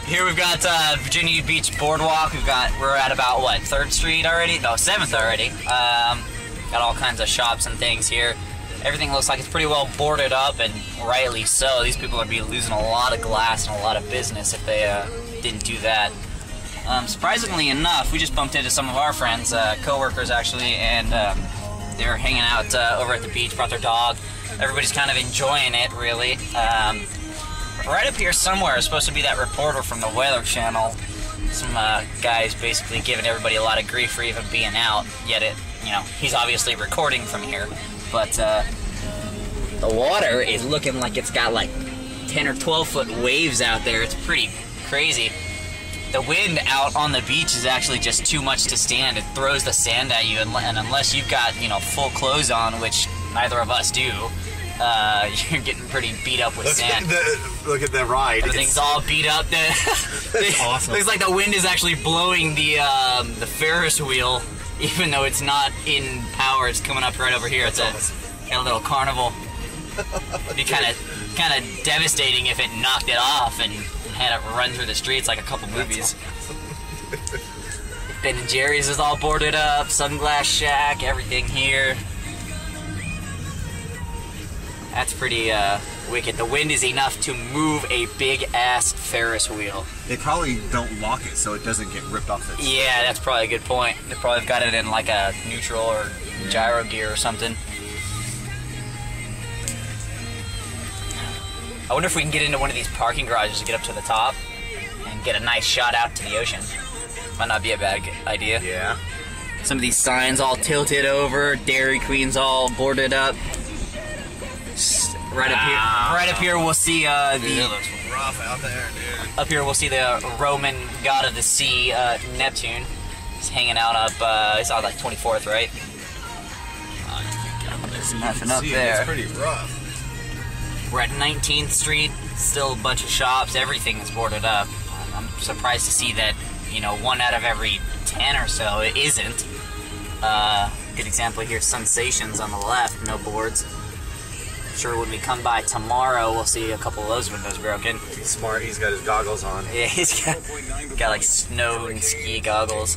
Here we've got Virginia Beach Boardwalk. We're at about what, 3rd Street already? No, 7th already. Got all kinds of shops and things here. Everything looks like it's pretty well boarded up, and rightly so. These people would be losing a lot of glass and a lot of business if they didn't do that. Surprisingly enough, we just bumped into some of our friends, co-workers actually, and they were hanging out over at the beach, brought their dog. Everybody's kind of enjoying it, really. Right up here somewhere is supposed to be that reporter from the Weather Channel. Some guys basically giving everybody a lot of grief for even being out, yet he's obviously recording from here. But the water is looking like it's got like 10 or 12 foot waves out there. It's pretty crazy. The wind out on the beach is actually just too much to stand. It throws the sand at you, and unless you've got, full clothes on, which neither of us do, you're getting pretty beat up with sand. Look at the ride. Everything's all beat up. That's awesome. Looks like the wind is actually blowing the Ferris wheel, even though it's not in power. It's coming up right over here. It's a little carnival. It'd be kind of devastating if it knocked it off and had it run through the streets like a couple movies. Ben and Jerry's is all boarded up. Sunglass Shack, everything here. That's pretty wicked. The wind is enough to move a big-ass Ferris wheel. They probably don't lock it so it doesn't get ripped off its... Yeah, that's probably a good point. They probably got it in like a neutral or gyro gear or something. I wonder if we can get into one of these parking garages to get up to the top and get a nice shot out to the ocean. Might not be a bad idea. Yeah. Some of these signs all tilted over, Dairy Queen's all boarded up. Right up here we'll see dude, it looks rough out there, dude. Up here we'll see the Roman god of the sea, Neptune. He's hanging out up, it's on like 24th, right? There's nothing up there. It's pretty rough. We're at 19th Street, still a bunch of shops, everything is boarded up. I'm surprised to see that, 1 out of every 10 or so isn't. Good example here, Sensations on the left, no boards. Sure, when we come by tomorrow, we'll see a couple of those windows broken. He's smart, he's got his goggles on. Yeah, he's got like snow and ski goggles.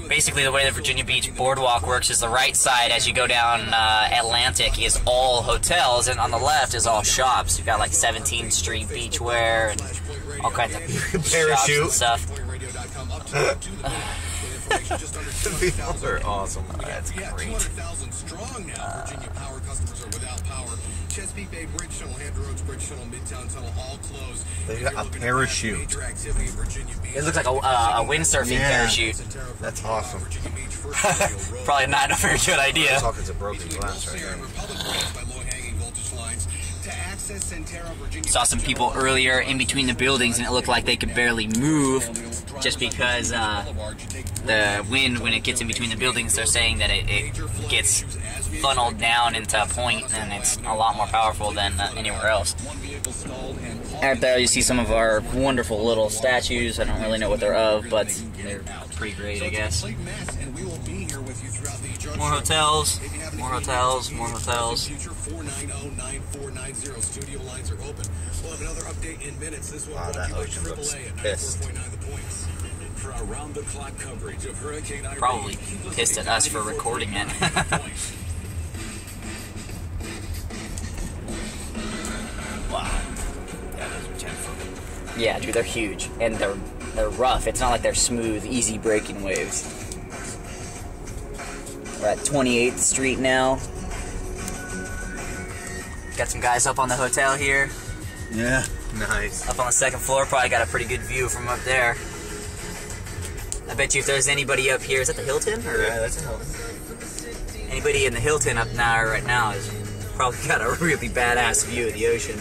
Basically, the way the Virginia Beach Boardwalk works is the right side, as you go down Atlantic, is all hotels, and on the left is all shops. You've got like 17th Street beachwear and all kinds of shops and stuff. The wheels are awesome. Oh, that's great. They got a parachute. It looks like a windsurfing parachute. That's awesome. Probably not a very good idea. There's all kinds of broken glass right there. Saw some people earlier in between the buildings, and it looked like they could barely move just because the wind, when it gets in between the buildings, they're saying that it gets funneled down into a point, and it's a lot more powerful than anywhere else. Out there you see some of our wonderful little statues. I don't really know what they're of, but they're pretty great, I guess. More hotels, more hotels, more hotels. Wow, that ocean looks pissed. Probably pissed at us for recording it. Wow. Yeah, dude, they're huge, and they're rough. It's not like they're smooth, easy breaking waves. We're at 28th Street now. Got some guys up on the hotel here. Yeah, nice. Up on the 2nd floor, probably got a pretty good view from up there. I bet you if there's anybody up here, is that the Hilton? Or yeah, that's a Hilton. Anybody in the Hilton up now right now has probably got a really badass view of the ocean.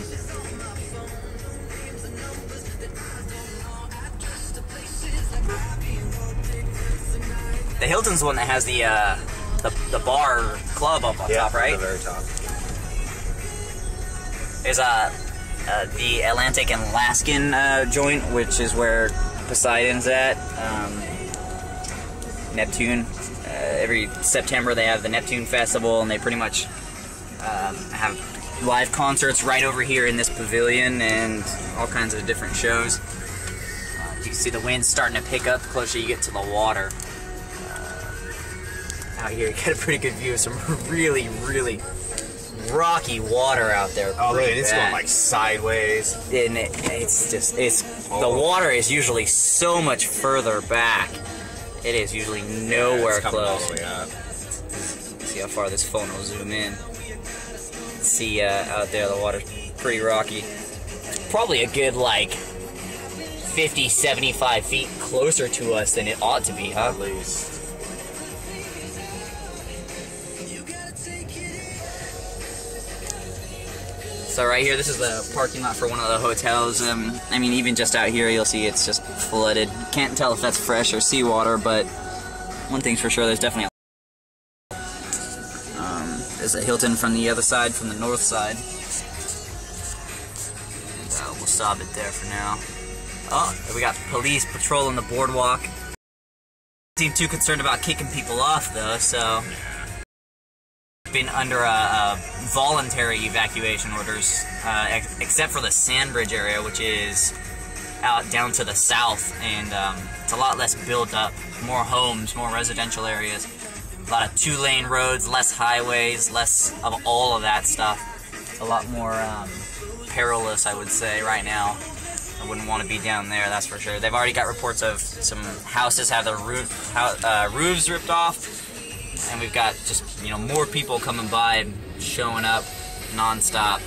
The Hilton's the one that has the bar club up on top, right? At the very top. There's the Atlantic and Alaskan joint, which is where Poseidon's at. Neptune. Every September they have the Neptune Festival, and they pretty much have live concerts right over here in this pavilion and all kinds of different shows. You can see the wind starting to pick up the closer you get to the water. Out here, you get a pretty good view of some really, really rocky water out there. Oh, really? It's going like sideways. And the water is usually so much further back. It is usually nowhere close. All the way up. See how far this phone will zoom in. See out there, the water's pretty rocky. Probably a good like 50, 75 feet closer to us than it ought to be, huh? At least. So right here, this is the parking lot for one of the hotels. I mean, even just out here, you'll see it's just flooded. Can't tell if that's fresh or seawater, but one thing's for sure, there's definitely there's a Hilton from the other side, from the north side. And, we'll stop it there for now. Oh, we got police patrolling the boardwalk. Don't seem too concerned about kicking people off, though, so... been under voluntary evacuation orders, except for the Sandbridge area, which is out down to the south, and it's a lot less built up, more homes, more residential areas, a lot of 2-lane roads, less highways, less of all of that stuff, a lot more perilous, I would say, right now. I wouldn't want to be down there, that's for sure. They've already got reports of some houses have their roofs ripped off. And we've got just, more people coming by and showing up non-stop.